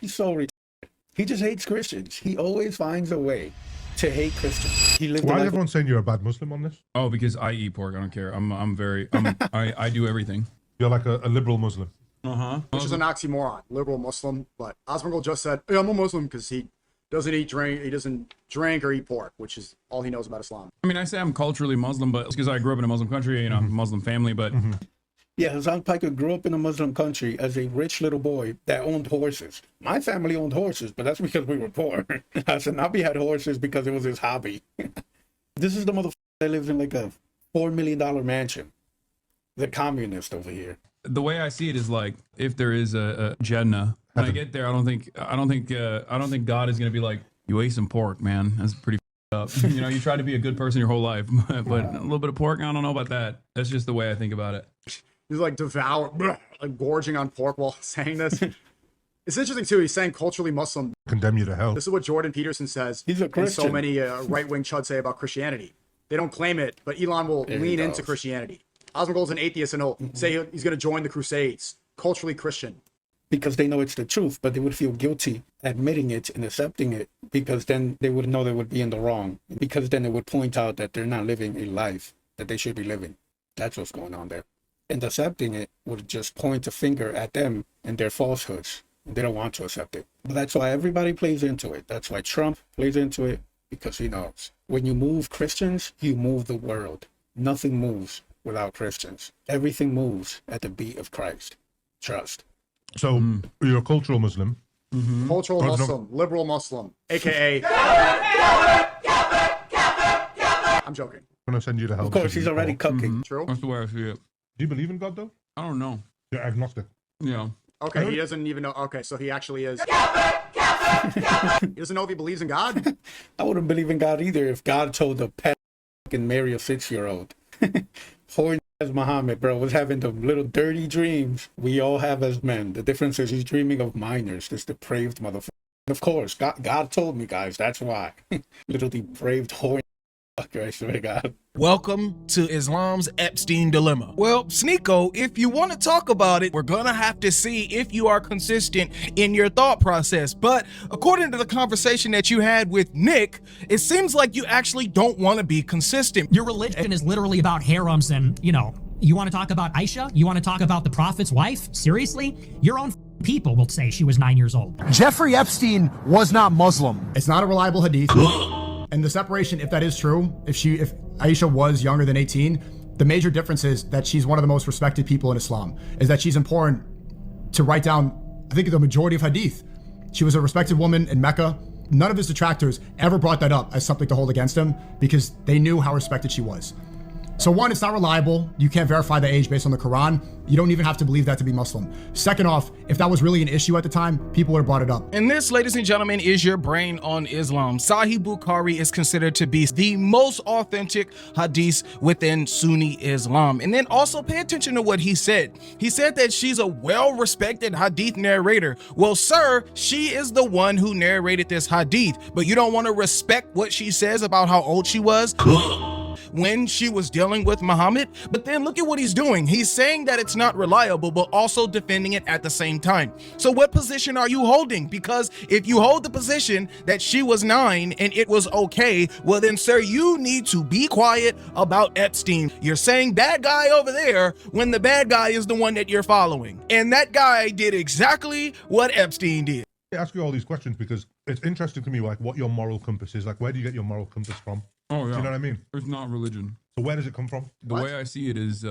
He's so retarded. He just hates Christians. He always finds a way to hate Christians. He lived Why a is life. everyone saying you're a bad Muslim on this? Oh, because I eat pork. I don't care. I do everything. You're like a liberal Muslim. Which is an oxymoron, liberal Muslim. But Osmongold just said, hey, I'm a Muslim because he doesn't drink or eat pork, which is all he knows about Islam. I mean, I say I'm culturally Muslim, but it's because I grew up in a Muslim country, you know, Muslim family, but Yeah, Hasan Piker grew up in a Muslim country as a rich little boy that owned horses. My family owned horses, but that's because we were poor. Hasan Nabi had horses because it was his hobby. This is the motherfucker that lives in like a $4 million mansion. The communist over here. the way I see it is like, if there is a Jannah, when I get there, I don't think God is gonna be like, you ate some pork, man. That's pretty up. You know, you try to be a good person your whole life, but a little bit of pork, I don't know about that. That's just the way I think about it. He's like like gorging on pork while saying this. It's interesting too. He's saying culturally Muslim. Condemn you to hell. This is what Jordan Peterson says. He's a and Christian. so many right-wing chuds say about Christianity. They don't claim it, but Elon will lean into Christianity. Osmongold's an atheist and he'll say he's going to join the Crusades. Culturally Christian. Because they know it's the truth, but they would feel guilty admitting it and accepting it, because then they would know they would be in the wrong. Because then it would point out that they're not living a life that they should be living. That's what's going on there. And accepting it would just point a finger at them and their falsehoods. They don't want to accept it. But that's why everybody plays into it. That's why Trump plays into it, because he knows. When you move Christians, you move the world. Nothing moves without Christians. Everything moves at the beat of Christ. Trust. So you're a cultural Muslim. Cultural Muslim. Liberal Muslim. AKA... I'm joking. I'm going to send you to hell. Of course, he's already cooking. True? That's the way I see it. Do you believe in God, though? I don't know. You're agnostic. Yeah. Okay, he doesn't even know. Okay, so he actually is. He doesn't know if he believes in God? I wouldn't believe in God either if God told a pet and marry a 6-year-old. Horny as Muhammad, bro, was having the little dirty dreams we all have as men. The difference is he's dreaming of minors, this depraved motherfucker. Of course, God told me, guys, that's why. Little depraved horny fucker, I swear to God. Welcome to Islam's Epstein dilemma. Well, Sneako, if you want to talk about it, we're gonna have to see if you are consistent in your thought process. But according to the conversation that you had with Nick, it seems like you actually don't want to be consistent. Your religion is literally about harems and, you want to talk about Aisha? You want to talk about the prophet's wife? Seriously? Your own people will say she was 9 years old. Jeffrey Epstein was not Muslim. It's not a reliable hadith. And the separation, if that is true, if Aisha was younger than 18, the major difference is that she's one of the most respected people in Islam, is that she's important to write down, I think, the majority of hadith. She was a respected woman in Mecca. None of his detractors ever brought that up as something to hold against him because they knew how respected she was. So one, it's not reliable. You can't verify the age based on the Quran. You don't even have to believe that to be Muslim. Second off, if that was really an issue at the time, people would have brought it up. And this, ladies and gentlemen, is your brain on Islam. Sahih Bukhari is considered to be the most authentic hadith within Sunni Islam. And then also pay attention to what he said. He said that she's a well-respected hadith narrator. Well, sir, she is the one who narrated this hadith, but you don't want to respect what she says about how old she was when she was dealing with Muhammad. But then look at what he's doing. He's saying that it's not reliable, but also defending it at the same time. So what position are you holding? Because if you hold the position that she was 9 and it was okay, well then, sir, you need to be quiet about Epstein. You're saying bad guy over there when the bad guy is the one that you're following. And that guy did exactly what Epstein did. I ask you all these questions because it's interesting to me, like, what your moral compass is. Like, where do you get your moral compass from? Oh, yeah. Do you know what I mean? It's not religion. So where does it come from? The way I see it is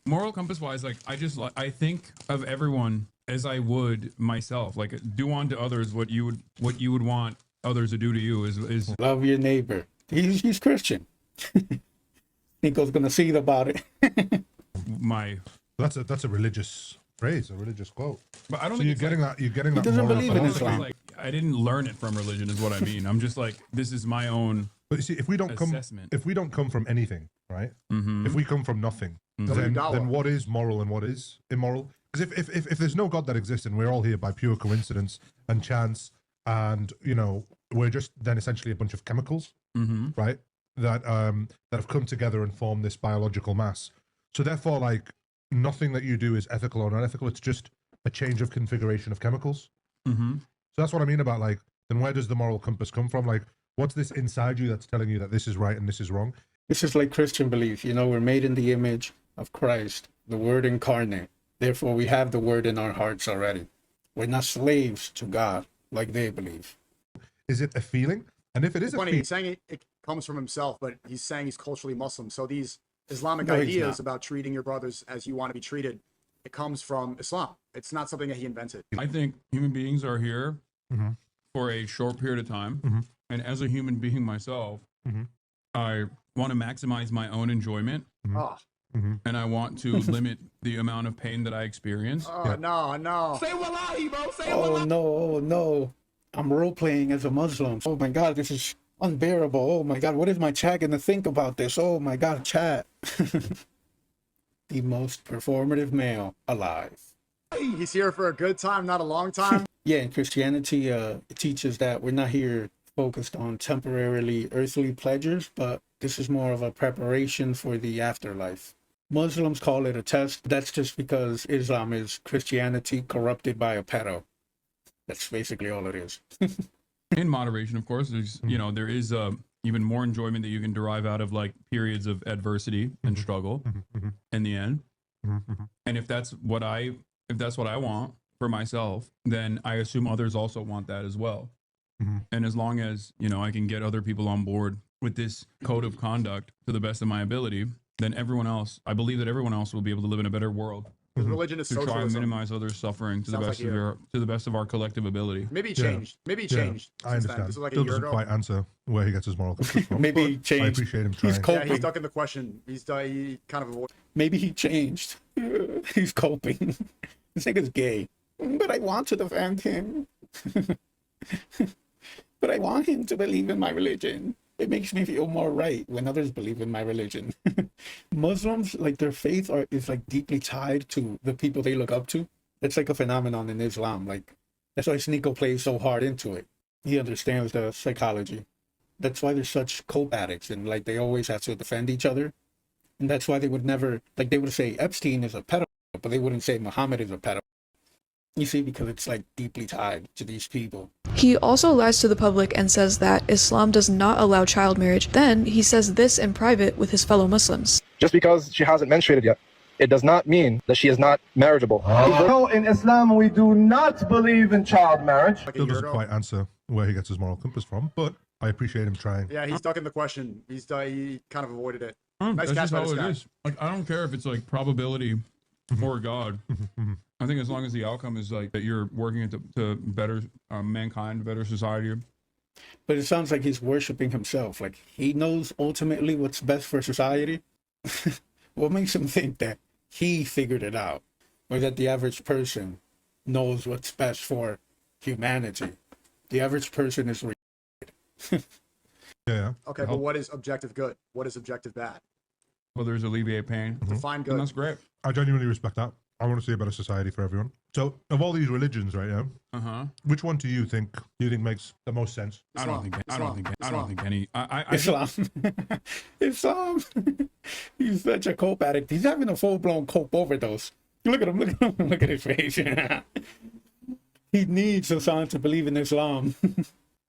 moral compass wise, like I think of everyone as I would myself. Like, do unto others what you would want others to do to you is Love your neighbor. He's Christian. Nico's gonna see about it. That's a religious phrase, a religious quote. But I don't so think you're getting that doesn't moral believe in philosophy. Islam. like I didn't learn it from religion is what I mean. I'm just like, this is my own. But you see, if we don't come from anything, right? If we come from nothing, then what is moral and what is immoral? Because if there's no God that exists and we're all here by pure coincidence and chance, and we're just then essentially a bunch of chemicals, right? That have come together and formed this biological mass. So therefore, like, nothing that you do is ethical or unethical. It's just a change of configuration of chemicals. So that's what I mean about like, then where does the moral compass come from? Like, what's this inside you that's telling you that this is right and this is wrong? This is like Christian belief. You know, we're made in the image of Christ, the Word incarnate. Therefore, we have the Word in our hearts already. We're not slaves to God like they believe. Is it a feeling? And if it is funny, he's saying it comes from himself, but he's saying he's culturally Muslim. So these Islamic ideas about treating your brothers as you want to be treated, it comes from Islam. It's not something that he invented. I think human beings are here for a short period of time. And as a human being myself, I want to maximize my own enjoyment. And I want to limit the amount of pain that I experience. No. Say wallahi, bro. Say wallahi. No. I'm role-playing as a Muslim. Oh my God, this is unbearable. Oh my God, what is my chat going to think about this? Oh my God, chat. The most performative male alive. He's here for a good time, not a long time. Yeah, in Christianity, it teaches that we're not here focused on temporarily earthly pleasures, but this is more of a preparation for the afterlife. Muslims call it a test. That's just because Islam is Christianity corrupted by a pedo. That's basically all it is. In moderation, of course, there's, you know, there is even more enjoyment that you can derive out of like periods of adversity and struggle in the end. And if that's what I want for myself, then I assume others also want that as well. And as long as, you know, I can get other people on board with this code of conduct to the best of my ability, then everyone else, I believe that everyone else will be able to live in a better world. Religion is to socialism. try and minimize others' suffering to the best of our collective ability. Maybe he changed. Maybe he changed. I understand. This is like Still a year doesn't ago. quite answer where he gets his moral compass from. Maybe he changed. I appreciate him trying. He's coping. Yeah, he's stuck in the question. He kind of avoided. Maybe he changed. He's coping. This nigga's gay. But I want to defend him. But I want him to believe in my religion. It makes me feel more right when others believe in my religion. Muslims, like their faith is like deeply tied to the people they look up to. It's like a phenomenon in Islam. Like that's why Sneako plays so hard into it. He understands the psychology. That's why they're such cope addicts and like they always have to defend each other. And that's why they would never, like they would say Epstein is a pedophile, but they wouldn't say Muhammad is a pedophile. You see, because it's like deeply tied to these people. He also lies to the public and says that Islam does not allow child marriage. Then he says this in private with his fellow Muslims. Just because she hasn't menstruated yet, it does not mean that she is not marriageable. No, in Islam, we do not believe in child marriage. Still doesn't quite answer where he gets his moral compass from, but I appreciate him trying. Yeah, he's stuck in the question. He kind of avoided it. Nice catch by this guy. Like, I don't care if it's like probability or God. I think as long as the outcome is like that you're working to better mankind, better society. But it sounds like he's worshiping himself. Like he knows ultimately what's best for society. What makes him think that he figured it out? Or that the average person knows what's best for humanity? The average person is Yeah. Okay, but what is objective good? What is objective bad? Well, there's alleviate pain. Define good. And that's great. I genuinely respect that. I want to see a better society for everyone. So, of all these religions, right? Yeah. Which one do you think makes the most sense? Islam. I don't think any. Islam. Islam. He's such a cope addict. He's having a full-blown cope overdose. Look at him. Look at his face. He needs Hasan to believe in Islam.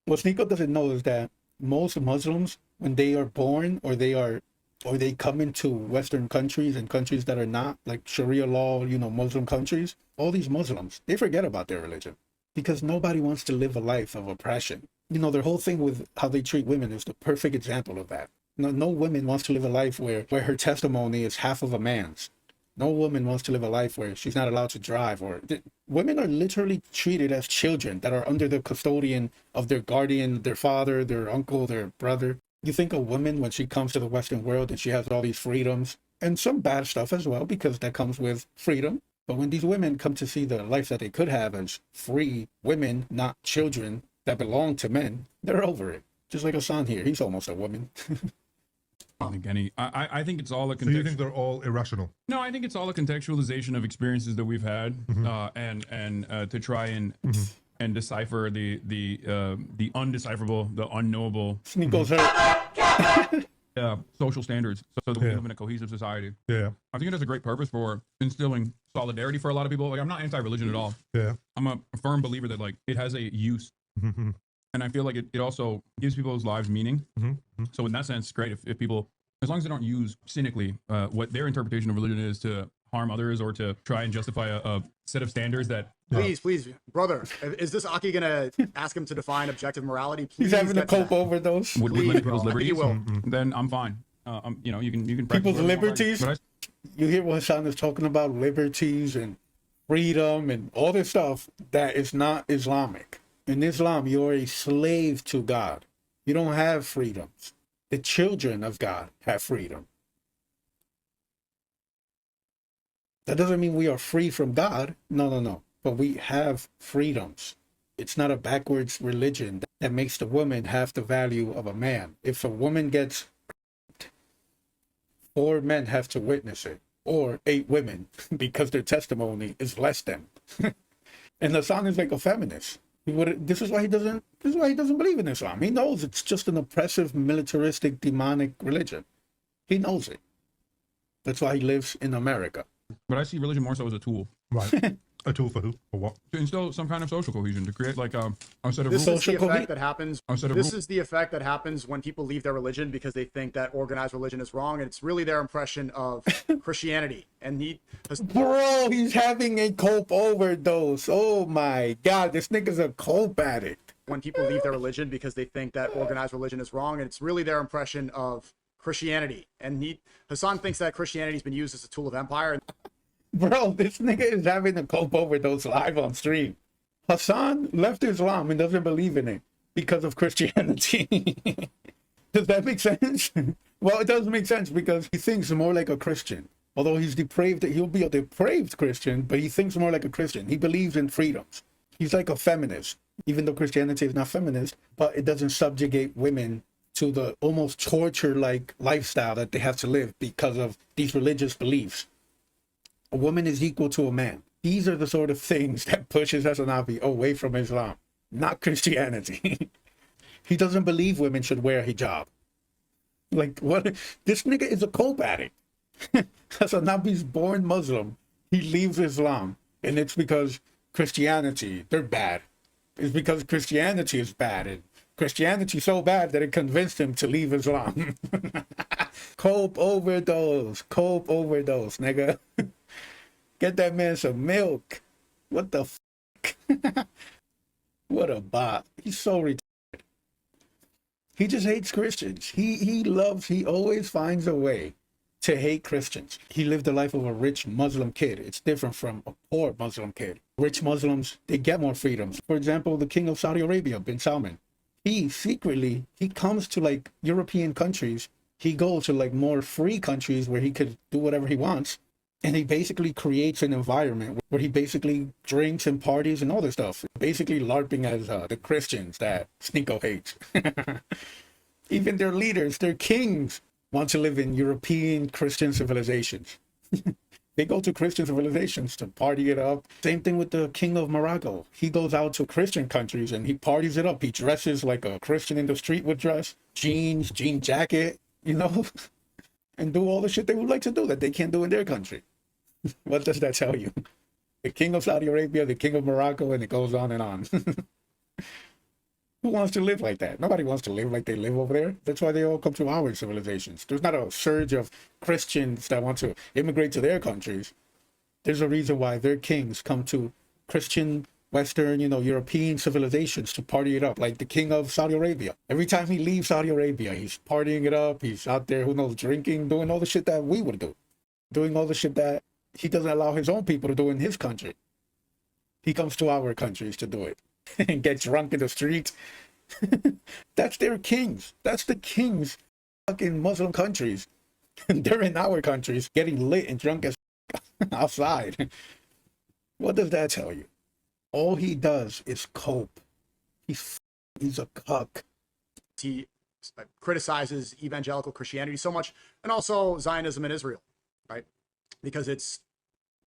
What Sneako doesn't know is that most Muslims, when they are born or they come into Western countries and countries that are not like Sharia law, you know, Muslim countries, all these Muslims, they forget about their religion because nobody wants to live a life of oppression. You know, their whole thing with how they treat women is the perfect example of that. No woman wants to live a life where her testimony is half of a man's. No woman wants to live a life where she's not allowed to drive. Women are literally treated as children that are under the custodian of their guardian, their father, their uncle, their brother. You think a woman, when she comes to the Western world, and she has all these freedoms and some bad stuff as well, because that comes with freedom. But when these women come to see the life that they could have as free women, not children that belong to men, they're over it. Just like Hasan here, he's almost a woman. I think it's all a. So you think they're all irrational? No, I think it's all a contextualization of experiences that we've had, and to try and decipher the undecipherable, the unknowable. Sneako's hurt. social standards so that we live in a cohesive society. Yeah. I think it has a great purpose for instilling solidarity for a lot of people. Like, I'm not anti-religion at all. Yeah. I'm a firm believer that like it has a use. And I feel like it also gives people's lives meaning. So in that sense, it's great if people, as long as they don't use cynically what their interpretation of religion is to harm others or to try and justify a set of standards that... Please, brother, is this Aki gonna ask him to define objective morality? Please, he's having a cope overdose. Would limit people's bro. liberties? Will. Then I'm fine. You know, you can People's liberties? You hear what Hasan is talking about, liberties and freedom and all this stuff that is not Islamic. In Islam, you're a slave to God. You don't have freedoms. The children of God have freedom. That doesn't mean we are free from God. No. But we have freedoms. It's not a backwards religion that makes the woman have the value of a man. If a woman gets raped, 4 men have to witness it, or 8 women, because their testimony is less than. And Hasan is like a feminist. This is why he doesn't believe in Islam. He knows it's just an oppressive, militaristic, demonic religion. He knows it. That's why he lives in America. But I see religion more so as a tool. Right. A tool for who? For what? To instill some kind of social cohesion, to create like a set of This rules. is the effect that happens. This is the effect that happens when people leave their religion because they think that organized religion is wrong, and it's really their impression of Christianity. And Bro, he's having a cope overdose. Oh my God, this nigga's a cope addict. When people leave their religion because they think that organized religion is wrong, and it's really their impression of Christianity. And Hasan thinks that Christianity's been used as a tool of empire. Bro, this nigga is having a cope overdose live on stream. Hasan left Islam and doesn't believe in it because of Christianity. Does that make sense? Well, it doesn't make sense because he thinks more like a Christian. Although he's depraved, he'll be a depraved Christian, but he thinks more like a Christian. He believes in freedoms. He's like a feminist, even though Christianity is not feminist, but it doesn't subjugate women to the almost torture-like lifestyle that they have to live because of these religious beliefs. A woman is equal to a man. These are the sort of things that pushes Hasan away from Islam, not Christianity. He doesn't believe women should wear a hijab. Like, what? This nigga is a cope addict. Hasan born Muslim. He leaves Islam, and it's because Christianity, they're bad. It's because Christianity is bad, and Christianity so bad that it convinced him to leave Islam. Cope overdose, nigga. Get that man some milk. What the fuck? What a bot. He's so retarded. He just hates Christians. He always finds a way to hate Christians. He lived the life of a rich Muslim kid. It's different from a poor Muslim kid. Rich Muslims, they get more freedoms. For example, the king of Saudi Arabia, bin Salman, he comes to like European countries. He goes to like more free countries where he could do whatever he wants. And he basically creates an environment where he basically drinks and parties and all this stuff. Basically LARPing as the Christians that Sneako hates. Even their leaders, their kings, want to live in European Christian civilizations. They go to Christian civilizations to party it up. Same thing with the king of Morocco. He goes out to Christian countries and he parties it up. He dresses like a Christian in the street would dress. Jeans, jean jacket, you know? And do all the shit they would like to do that they can't do in their country. What does that tell you? The king of Saudi Arabia, the king of Morocco, and it goes on and on. Who wants to live like that? Nobody wants to live like they live over there. That's why they all come to our civilizations. There's not a surge of Christians that want to immigrate to their countries. There's a reason why their kings come to Christian, Western, European civilizations to party it up, like the king of Saudi Arabia. Every time he leaves Saudi Arabia, he's partying it up. He's out there, who knows, drinking, doing all the shit that we would do. Doing all the shit that he doesn't allow his own people to do in his country. He comes to our countries to do it and get drunk in the street. That's their kings. That's the kings fucking Muslim countries. They're in our countries getting lit and drunk as outside. What does that tell you? All he does is cope. He's a cuck. He criticizes evangelical Christianity so much, and also Zionism in Israel, right? Because it's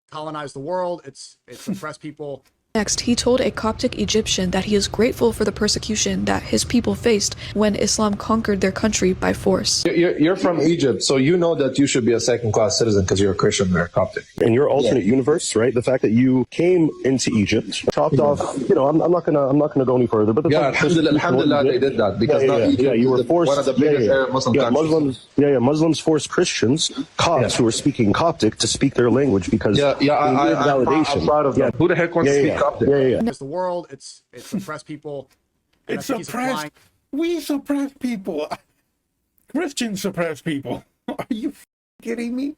colonized the world, it's oppressed people, Next, he told a Coptic Egyptian that he is grateful for the persecution that his people faced when Islam conquered their country by force. You're from Egypt, so you know that you should be a second-class citizen because you're a Christian or a Coptic. In your alternate universe, right? The fact that you came into Egypt, chopped off. You know, I'm not gonna go any further. But the alhamdulillah, they did that because you were forced. One of the biggest Arab Muslim countries. Muslims forced Christians, Copts who were speaking Coptic, to speak their language because I'm proud of that. Who the heck wants to speak Coptic? It's the world. It's oppressed people. It's suppressed. We suppress people. Christians suppress people. Are you kidding me?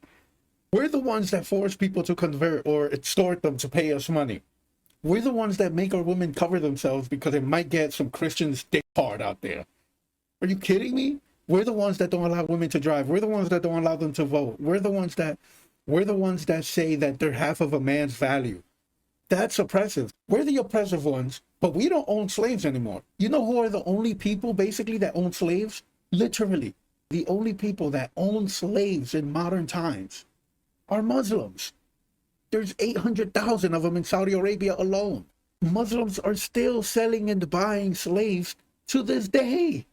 We're the ones that force people to convert or extort them to pay us money. We're the ones that make our women cover themselves because they might get some Christian's dick hard out there. Are you kidding me? We're the ones that don't allow women to drive. We're the ones that don't allow them to vote. We're the ones that say that they're half of a man's value. That's oppressive. We're the oppressive ones, but we don't own slaves anymore. You know who are the only people basically that own slaves? Literally, the only people that own slaves in modern times are Muslims. There's 800,000 of them in Saudi Arabia alone. Muslims are still selling and buying slaves to this day.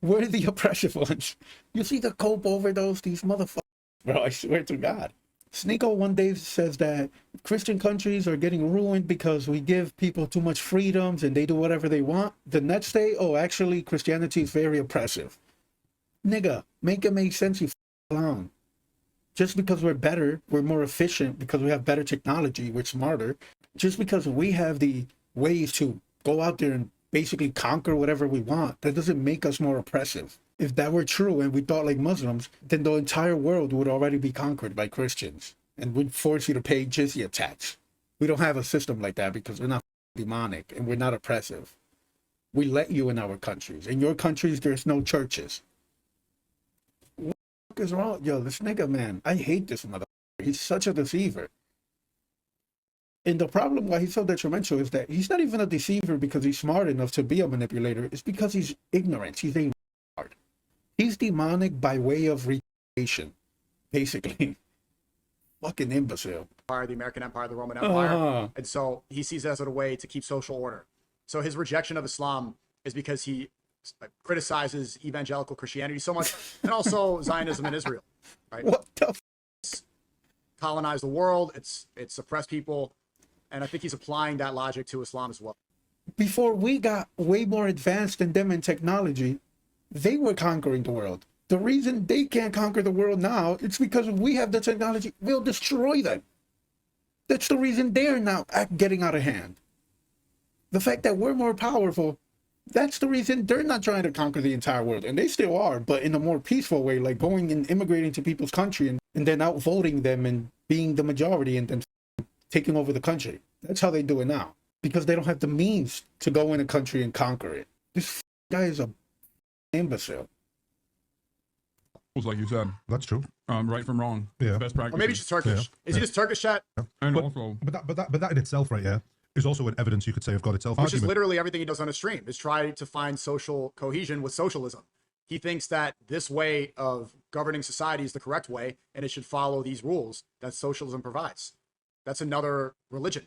We're the oppressive ones. You see the cope overdose, these motherfuckers, bro, I swear to God. Sneako one day says that Christian countries are getting ruined because we give people too much freedoms and they do whatever they want. The next day, oh, actually, Christianity is very oppressive. Nigga, make it make sense, you clown. Just because we're better, we're more efficient, because we have better technology, we're smarter. Just because we have the ways to go out there and basically conquer whatever we want, that doesn't make us more oppressive. If that were true and we thought like Muslims, then the entire world would already be conquered by Christians and would force you to pay jizya tax. We don't have a system like that because we're not demonic and we're not oppressive. We let you in our countries. In your countries, there's no churches. What the fuck is wrong? Yo, this nigga, man, I hate this motherfucker. He's such a deceiver. And the problem why he's so detrimental is that he's not even a deceiver because he's smart enough to be a manipulator. It's because he's ignorant. He's a retard. He's demonic by way of retardation, basically. Fucking imbecile. The American Empire, the Roman Empire. And so he sees it as a way to keep social order. So his rejection of Islam is because he criticizes evangelical Christianity so much, and also Zionism in Israel. Right? What the colonize the world, it's suppress people, and I think he's applying that logic to Islam as well. Before we got way more advanced than them in technology, they were conquering the world. The reason they can't conquer the world now, it's because we have the technology. We'll destroy them. That's the reason they're now getting out of hand. The fact that we're more powerful, that's the reason they're not trying to conquer the entire world. And they still are, but in a more peaceful way, like going and immigrating to people's country and then outvoting them and being the majority and then taking over the country. That's how they do it now. Because they don't have the means to go in a country and conquer it. This guy is a imbecile. Like you said, that's true. Right from wrong. Yeah. Best practice. Or maybe just Turkish. Is he just Turkish, chat? And but, also, but that in itself, right? Yeah, is also an evidence you could say of God itself. Which is literally everything he does on his stream, is try to find social cohesion with socialism. He thinks that this way of governing society is the correct way, and it should follow these rules that socialism provides. That's another religion.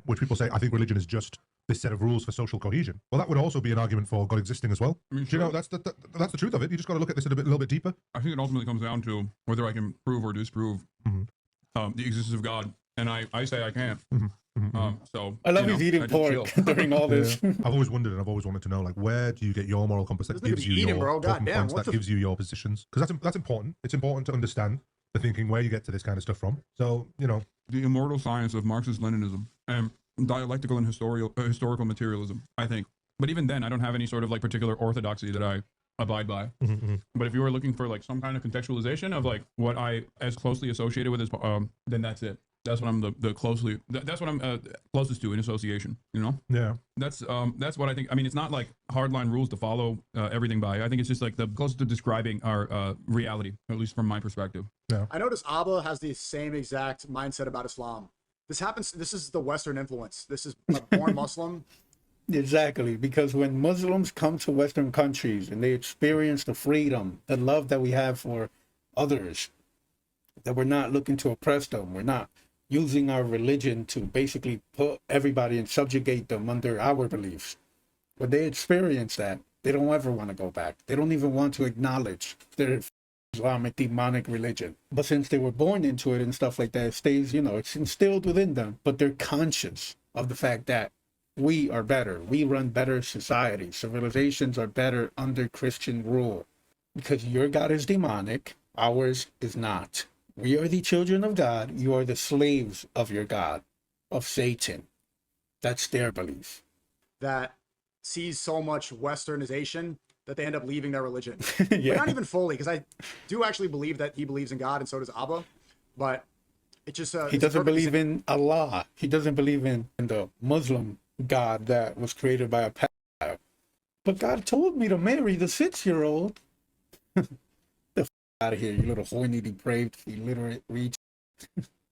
Which people say, I think religion is just this set of rules for social cohesion. Well, that would also be an argument for God existing as well. I mean, sure. You know, that's the truth of it. You just got to look at this a little bit deeper. I think it ultimately comes down to whether I can prove or disprove the existence of God, and I say I can't. So I love he's eating pork during all this. Yeah. I've always wondered, and I've always wanted to know, like, where do you get your moral compass that gives you your talking points, that gives you your positions? Because that's important. It's important to understand the thinking where you get to this kind of stuff from. So, you know, the immortal science of Marxist Leninism and dialectical and historical materialism, I think. But even then, I don't have any sort of like particular orthodoxy that I abide by. But if you were looking for like some kind of contextualization of like what I as closely associated with is, then that's it. That's what I'm that's what I'm closest to in association, you know? Yeah. That's what I think. I mean, it's not like hardline rules to follow everything by. I think it's just like the closest to describing our reality, at least from my perspective. Yeah. I notice Abba has the same exact mindset about Islam. This is the Western influence. This is a born Muslim. Exactly, because when Muslims come to Western countries and they experience the freedom, the love that we have for others, that we're not looking to oppress them, we're not using our religion to basically put everybody and subjugate them under our beliefs. When they experience that, they don't ever want to go back. They don't even want to acknowledge their Islamic demonic religion. But since they were born into it and stuff like that, it stays, it's instilled within them. But they're conscious of the fact that we are better. We run better societies. Civilizations are better under Christian rule. Because your God is demonic, ours is not. We are the children of God. You are the slaves of your God, of Satan. That's their belief. That sees so much westernization that they end up leaving their religion. Yeah. But not even fully, because I do actually believe that he believes in God, and so does Abba. But it just he doesn't believe in Allah. He doesn't believe in the Muslim God that was created by a pedophile. But God told me to marry the 6-year-old. The out of here, you little horny, depraved, illiterate reach.